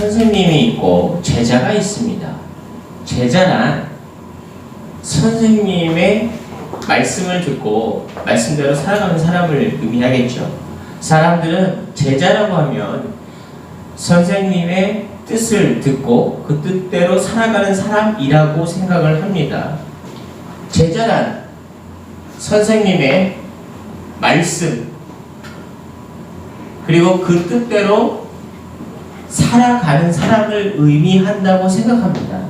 선생님이 있고 제자가 있습니다. 제자란 선생님의 말씀을 듣고 말씀대로 살아가는 사람을 의미하겠죠. 사람들은 제자라고 하면 선생님의 뜻을 듣고 그 뜻대로 살아가는 사람이라고 생각을 합니다. 제자란 선생님의 말씀 그리고 그 뜻대로 살아가는 사람을 의미한다고 생각합니다.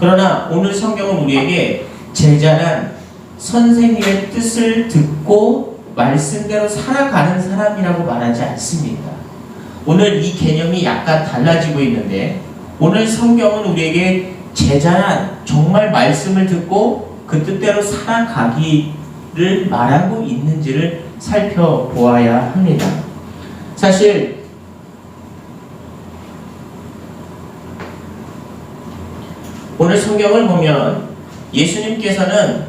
그러나 오늘 성경은 우리에게 제자란 선생님의 뜻을 듣고 말씀대로 살아가는 사람이라고 말하지 않습니다. 오늘 이 개념이 약간 달라지고 있는데 오늘 성경은 우리에게 제자란 정말 말씀을 듣고 그 뜻대로 살아가기를 말하고 있는지를 살펴보아야 합니다. 사실 오늘 성경을 보면 예수님께서는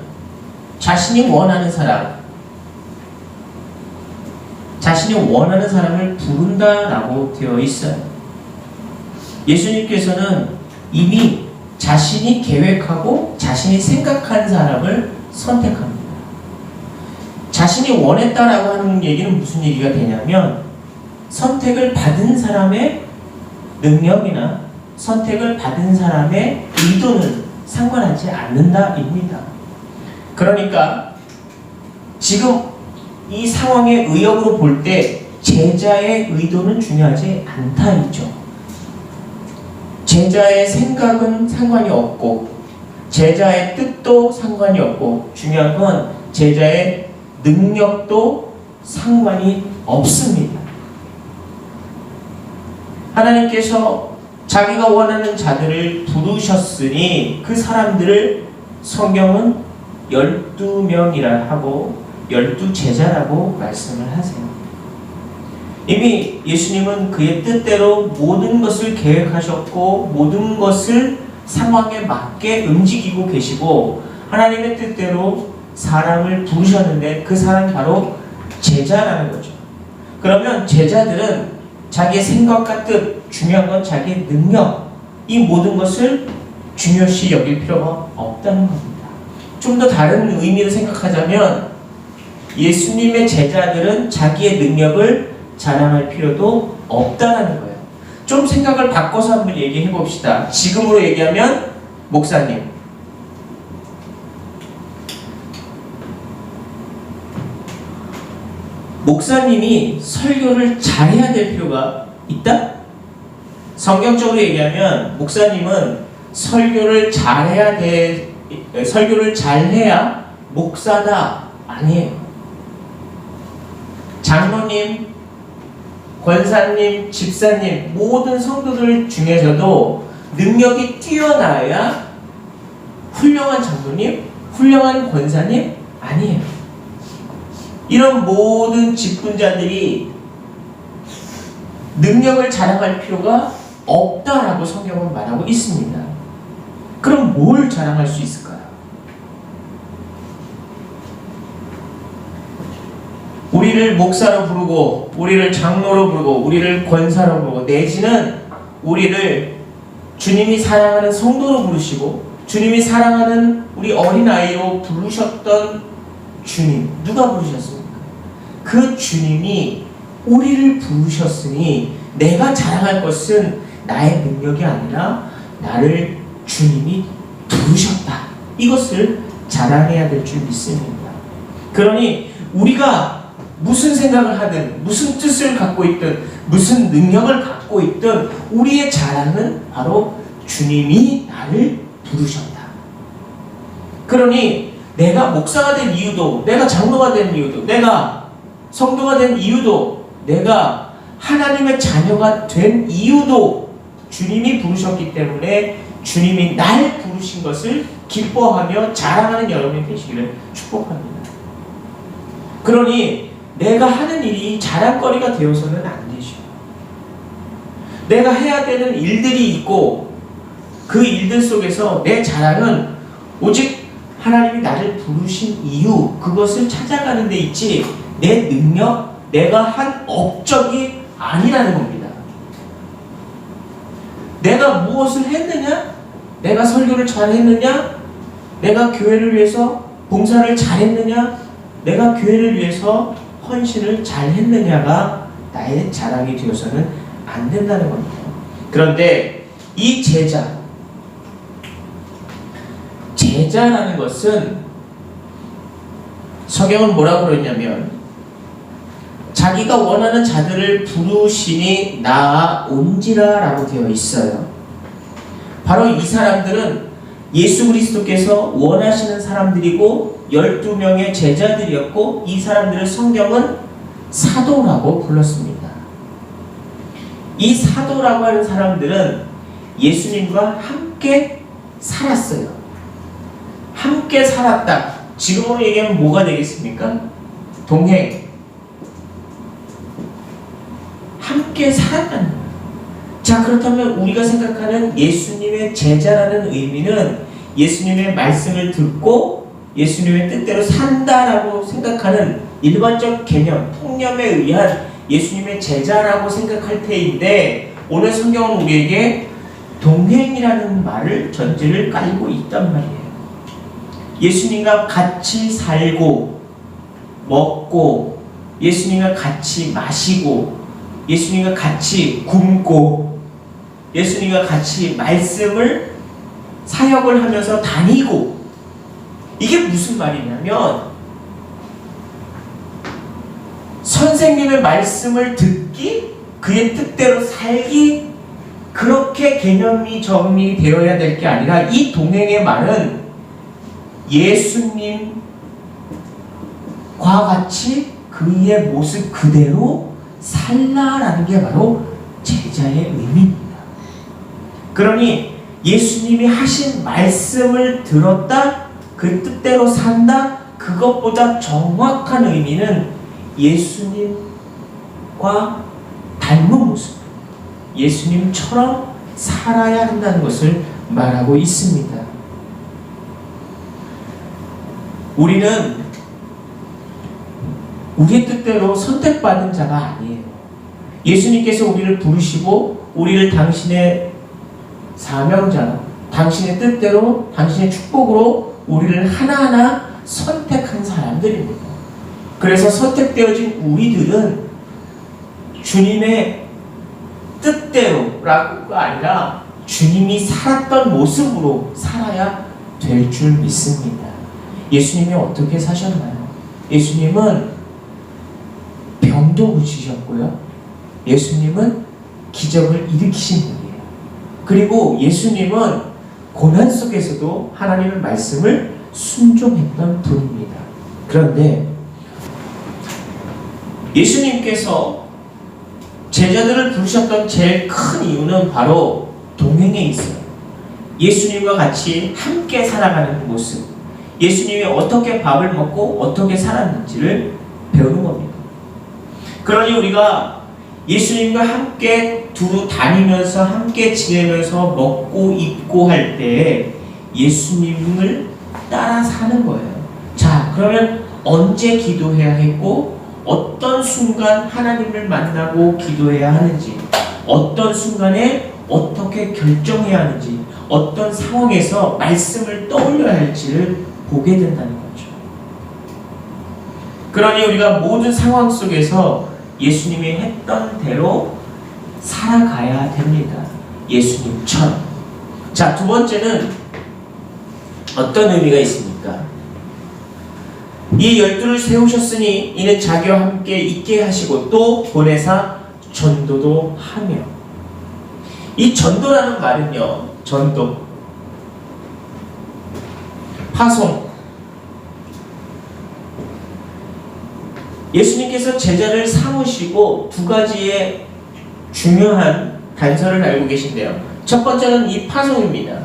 자신이 원하는 사람을 부른다라고 되어 있어요. 예수님께서는 이미 자신이 계획하고 자신이 생각한 사람을 선택합니다. 자신이 원했다라고 하는 얘기는 무슨 얘기가 되냐면 선택을 받은 사람의 능력이나 선택을 받은 사람의 의도는 상관하지 않는다입니다. 그러니까 지금 이 상황의 의역으로 볼 때 제자의 의도는 중요하지 않다이죠. 제자의 생각은 상관이 없고 제자의 뜻도 상관이 없고 중요한 건 제자의 능력도 상관이 없습니다. 하나님께서 자기가 원하는 자들을 부르셨으니 그 사람들을 성경은 12명이라 하고 12제자라고 말씀을 하세요. 이미 예수님은 그의 뜻대로 모든 것을 계획하셨고 모든 것을 상황에 맞게 움직이고 계시고 하나님의 뜻대로 사람을 부르셨는데 그 사람이 바로 제자라는 거죠. 그러면 제자들은 자기의 생각과 뜻, 중요한 건 자기의 능력, 이 모든 것을 중요시 여길 필요가 없다는 겁니다. 좀 더 다른 의미로 생각하자면 예수님의 제자들은 자기의 능력을 자랑할 필요도 없다는 거예요. 좀 생각을 바꿔서 한번 얘기해 봅시다. 지금으로 얘기하면 목사님, 목사님이 설교를 잘해야 될 필요가 있다? 성경적으로 얘기하면 목사님은 설교를 잘해야 목사다 아니에요. 장로님, 권사님, 집사님 모든 성도들 중에서도 능력이 뛰어나야 훌륭한 장로님, 훌륭한 권사님 아니에요. 이런 모든 직분자들이 능력을 자랑할 필요가 없다라고 성경은 말하고 있습니다. 그럼 뭘 자랑할 수 있을까요? 우리를 목사로 부르고 우리를 장로로 부르고 우리를 권사로 부르고 내지는 우리를 주님이 사랑하는 성도로 부르시고 주님이 사랑하는 우리 어린아이로 부르셨던 주님, 누가 부르셨습니까? 그 주님이 우리를 부르셨으니 내가 자랑할 것은 나의 능력이 아니라 나를 주님이 부르셨다. 이것을 자랑해야 될 줄 믿습니다. 그러니 우리가 무슨 생각을 하든 무슨 뜻을 갖고 있든 무슨 능력을 갖고 있든 우리의 자랑은 바로 주님이 나를 부르셨다. 그러니 내가 목사가 된 이유도 내가 장로가 된 이유도 내가 성도가 된 이유도 내가 하나님의 자녀가 된 이유도 주님이 부르셨기 때문에 주님이 날 부르신 것을 기뻐하며 자랑하는 여러분이 되시기를 축복합니다. 그러니 내가 하는 일이 자랑거리가 되어서는 안 되죠. 내가 해야 되는 일들이 있고 그 일들 속에서 내 자랑은 오직 하나님이 나를 부르신 이유, 그것을 찾아가는 데 있지 내 능력, 내가 한 업적이 아니라는 겁니다. 내가 무엇을 했느냐? 내가 설교를 잘했느냐? 내가 교회를 위해서 봉사를 잘했느냐? 내가 교회를 위해서 헌신을 잘했느냐가 나의 자랑이 되어서는 안 된다는 겁니다. 그런데 이 제자라는 것은 성경은 뭐라고 그러냐면 자기가 원하는 자들을 부르시니 나아온지라 라고 되어 있어요. 바로 이 사람들은 예수 그리스도께서 원하시는 사람들이고 12명의 제자들이었고, 이 사람들을 성경은 사도라고 불렀습니다. 이 사도라고 하는 사람들은 예수님과 함께 살았어요. 함께 살았다. 지금으로 얘기하면 뭐가 되겠습니까? 동행. 함께 살았다는 거예요. 자, 그렇다면 우리가 생각하는 예수님의 제자라는 의미는 예수님의 말씀을 듣고 예수님의 뜻대로 산다라고 생각하는 일반적 개념, 통념에 의한 예수님의 제자라고 생각할 테인데, 오늘 성경은 우리에게 동행이라는 말을 전제를 깔고 있단 말이에요. 예수님과 같이 살고 먹고 예수님과 같이 마시고 예수님과 같이 굶고 예수님과 같이 말씀을 사역을 하면서 다니고, 이게 무슨 말이냐면 선생님의 말씀을 듣기, 그의 뜻대로 살기, 그렇게 개념이 정리되어야 될 게 아니라 이 동행의 말은 예수님과 같이 그의 모습 그대로 살라라는 게 바로 제자의 의미입니다. 그러니 예수님이 하신 말씀을 들었다, 그 뜻대로 산다, 그것보다 정확한 의미는 예수님과 닮은 모습, 예수님처럼 살아야 한다는 것을 말하고 있습니다. 우리는 우리의 뜻대로 선택받은 자가 아니에요. 예수님께서 우리를 부르시고 우리를 당신의 사명자로, 당신의 뜻대로, 당신의 축복으로 우리를 하나하나 선택한 사람들입니다. 그래서 선택되어진 우리들은 주님의 뜻대로라고가 아니라 주님이 살았던 모습으로 살아야 될 줄 믿습니다. 예수님이 어떻게 사셨나요? 예수님은 병도 고치셨고요. 예수님은 기적을 일으키신 분이에요. 그리고 예수님은 고난 속에서도 하나님의 말씀을 순종했던 분입니다. 그런데 예수님께서 제자들을 부르셨던 제일 큰 이유는 바로 동행에 있어요. 예수님과 같이 함께 살아가는 모습, 예수님이 어떻게 밥을 먹고 어떻게 살았는지를 배우는 겁니다. 그러니 우리가 예수님과 함께 두루 다니면서 함께 지내면서 먹고 입고 할 때 예수님을 따라 사는 거예요. 자, 그러면 언제 기도해야 했고 어떤 순간 하나님을 만나고 기도해야 하는지, 어떤 순간에 어떻게 결정해야 하는지, 어떤 상황에서 말씀을 떠올려야 할지를 보게 된다는 거죠. 그러니 우리가 모든 상황 속에서 예수님이 했던 대로 살아가야 됩니다. 예수님처럼. 자, 두 번째는 어떤 의미가 있습니까? 이 12를 세우셨으니 이는 자기와 함께 있게 하시고 또 보내사 전도도 하며. 이 전도라는 말은요, 전도, 파송. 예수님께서 제자를 삼으시고 두 가지의 중요한 단서를 알고 계신데요. 첫 번째는 이 파송입니다.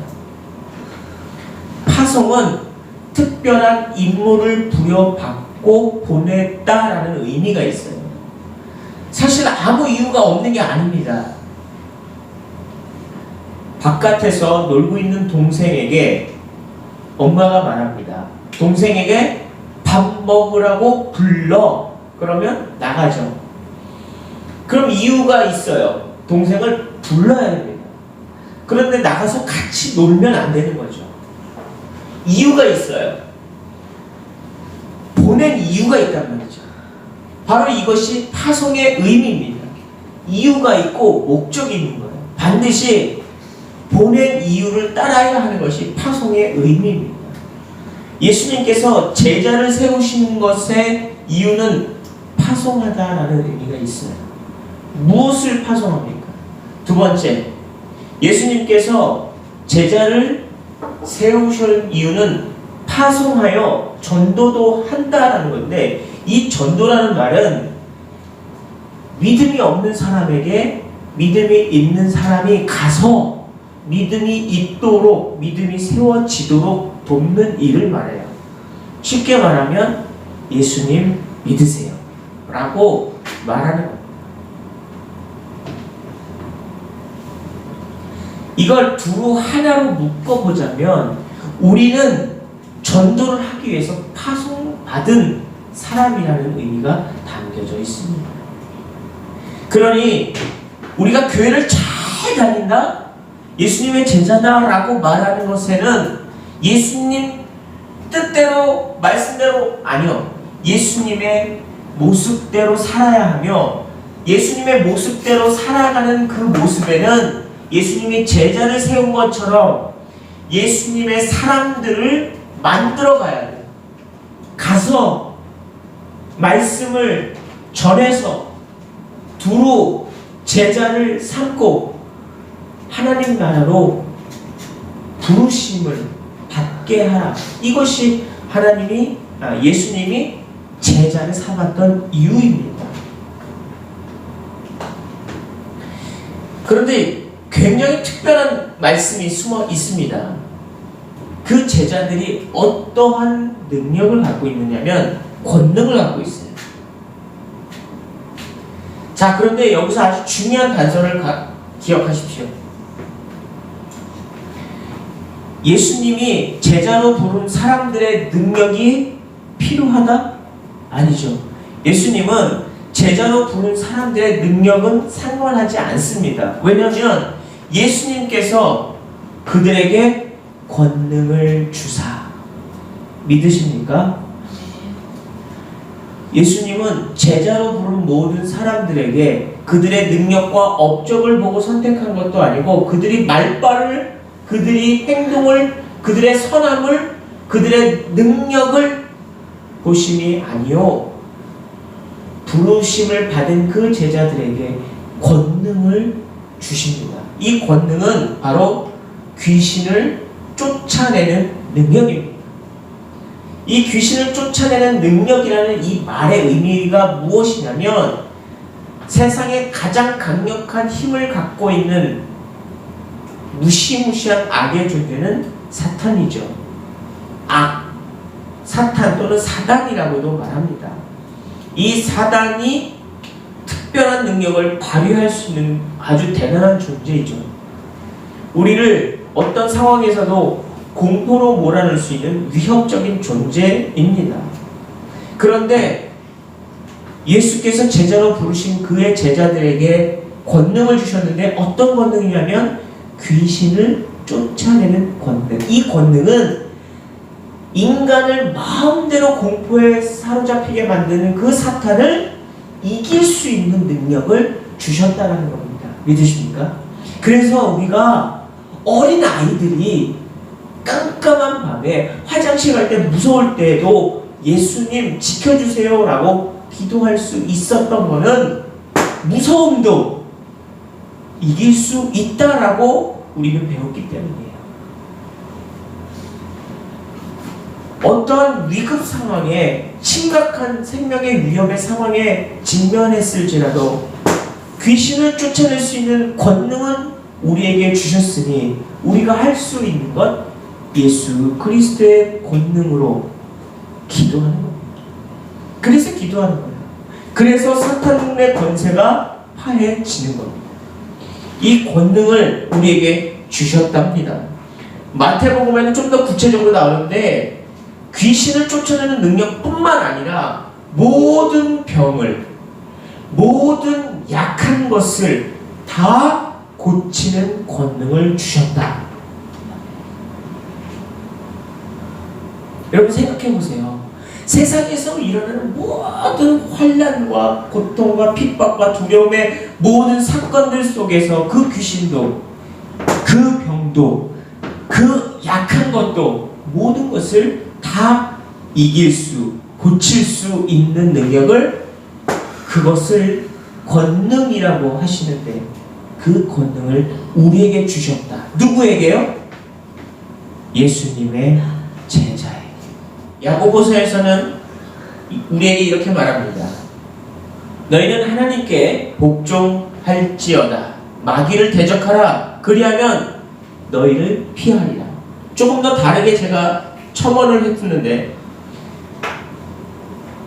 파송은 특별한 임무를 부여받고 보냈다라는 의미가 있어요. 사실 아무 이유가 없는 게 아닙니다. 바깥에서 놀고 있는 동생에게 엄마가 말합니다. 동생에게 밥 먹으라고 불러. 그러면 나가죠. 그럼 이유가 있어요. 동생을 불러야 됩니다. 그런데 나가서 같이 놀면 안 되는 거죠. 이유가 있어요. 보낸 이유가 있단 말이죠. 바로 이것이 파송의 의미입니다. 이유가 있고 목적이 있는 거예요. 반드시 보낸 이유를 따라야 하는 것이 파송의 의미입니다. 예수님께서 제자를 세우시는 것의 이유는 파송하다라는 의미가 있어요. 무엇을 파송합니까? 두 번째, 예수님께서 제자를 세우실 이유는 파송하여 전도도 한다라는 건데, 이 전도라는 말은 믿음이 없는 사람에게 믿음이 있는 사람이 가서 믿음이 있도록, 믿음이 세워지도록 돕는 일을 말해요. 쉽게 말하면 예수님 믿으세요 라고 말하는 겁니다. 이걸 두루 하나로 묶어보자면, 우리는 전도를 하기 위해서 파송받은 사람이라는 의미가 담겨져 있습니다. 그러니 우리가 교회를 잘 다닌다? 예수님의 제자다라고 말하는 것에는 예수님 뜻대로, 말씀대로 아니요. 예수님의 모습대로 살아야 하며, 예수님의 모습대로 살아가는 그 모습에는 예수님이 제자를 세운 것처럼 예수님의 사람들을 만들어 가야 돼요. 가서 말씀을 전해서 두루 제자를 삼고 하나님 나라로 부르심을 받게 하라. 이것이 예수님이 제자를 삼았던 이유입니다. 그런데 굉장히 특별한 말씀이 숨어 있습니다. 그 제자들이 어떠한 능력을 갖고 있느냐면 권능을 갖고 있어요. 자, 그런데 여기서 아주 중요한 단서를 기억하십시오. 예수님이 제자로 부른 사람들의 능력이 필요하다? 아니죠. 예수님은 제자로 부른 사람들의 능력은 상관하지 않습니다. 왜냐하면 예수님께서 그들에게 권능을 주사. 믿으십니까? 예수님은 제자로 부른 모든 사람들에게 그들의 능력과 업적을 보고 선택한 것도 아니고, 그들이 말발을, 그들이 행동을, 그들의 선함을, 그들의 능력을 보심이 아니요, 부르심을 받은 그 제자들에게 권능을 주십니다. 이 권능은 바로 귀신을 쫓아내는 능력입니다. 이 귀신을 쫓아내는 능력이라는 이 말의 의미가 무엇이냐면, 세상에 가장 강력한 힘을 갖고 있는 무시무시한 악의 존재는 사탄이죠. 사탄 또는 사단이라고도 말합니다. 이 사단이 특별한 능력을 발휘할 수 있는 아주 대단한 존재이죠. 우리를 어떤 상황에서도 공포로 몰아넣을 수 있는 위협적인 존재입니다. 그런데 예수께서 제자로 부르신 그의 제자들에게 권능을 주셨는데, 어떤 권능이냐면 귀신을 쫓아내는 권능. 이 권능은 인간을 마음대로 공포에 사로잡히게 만드는 그 사탄을 이길 수 있는 능력을 주셨다는 겁니다. 믿으십니까? 그래서 우리가 어린 아이들이 깜깜한 밤에 화장실 갈 때 무서울 때에도 예수님 지켜주세요 라고 기도할 수 있었던 것은 무서움도 이길 수 있다라고 우리는 배웠기 때문이에요. 어떤 위급 상황에, 심각한 생명의 위협의 상황에 직면했을지라도 귀신을 쫓아낼 수 있는 권능은 우리에게 주셨으니, 우리가 할 수 있는 것 예수 그리스도의 권능으로 기도하는 겁니다. 그래서 기도하는 거예요. 그래서 사탄의 권세가 파해지는 겁니다. 이 권능을 우리에게 주셨답니다. 마태복음에는 좀 더 구체적으로 나오는데, 귀신을 쫓아내는 능력뿐만 아니라 모든 병을, 모든 약한 것을 다 고치는 권능을 주셨다. 여러분 생각해 보세요. 세상에서 일어나는 모든 환난과 고통과 핍박과 두려움의 모든 사건들 속에서 그 귀신도, 그 병도, 그 약한 것도, 모든 것을 다 이길 수, 고칠 수 있는 능력을, 그것을 권능이라고 하시는데 그 권능을 우리에게 주셨다. 누구에게요? 예수님의 제자에게. 야고보서에서는 우리에게 이렇게 말합니다. 너희는 하나님께 복종할지어다. 마귀를 대적하라. 그리하면 너희를 피하리라. 조금 더 다르게 제가 첨언을 했었는데,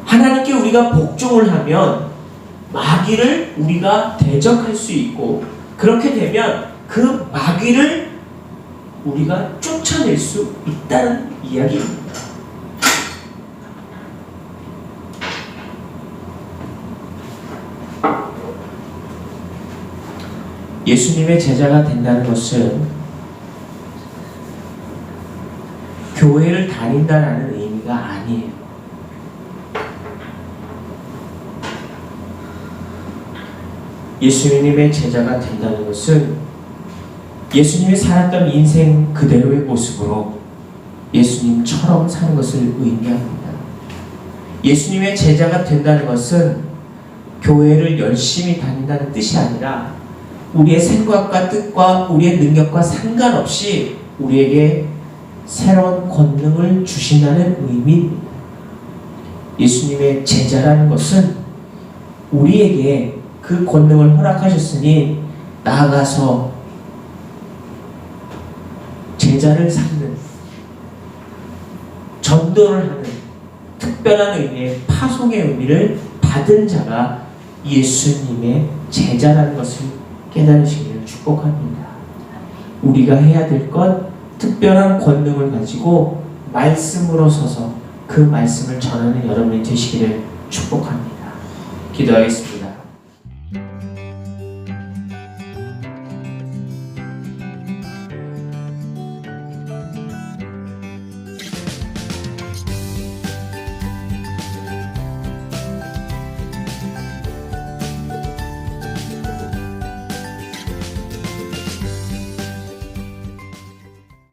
하나님께 우리가 복종을 하면 마귀를 우리가 대적할 수 있고, 그렇게 되면 그 마귀를 우리가 쫓아낼 수 있다는 이야기입니다. 예수님의 제자가 된다는 것은 교회를 다닌다는 의미가 아니에요. 예수님의 제자가 된다는 것은 예수님이 살았던 인생 그대로의 모습으로 예수님처럼 사는 것을 의미합니다. 예수님의 제자가 된다는 것은 교회를 열심히 다닌다는 뜻이 아니라 우리의 생각과 뜻과 우리의 능력과 상관없이 우리에게 새로운 권능을 주신다는 의미입니다. 예수님의 제자라는 것은 우리에게 그 권능을 허락하셨으니 나아가서 제자를 삼는, 전도를 하는 특별한 의미의 파송의 의미를 받은 자가 예수님의 제자라는 것을 깨달으시기를 축복합니다. 우리가 해야 될 것, 특별한 권능을 가지고 말씀으로 서서 그 말씀을 전하는 여러분이 되시기를 축복합니다. 기도하겠습니다.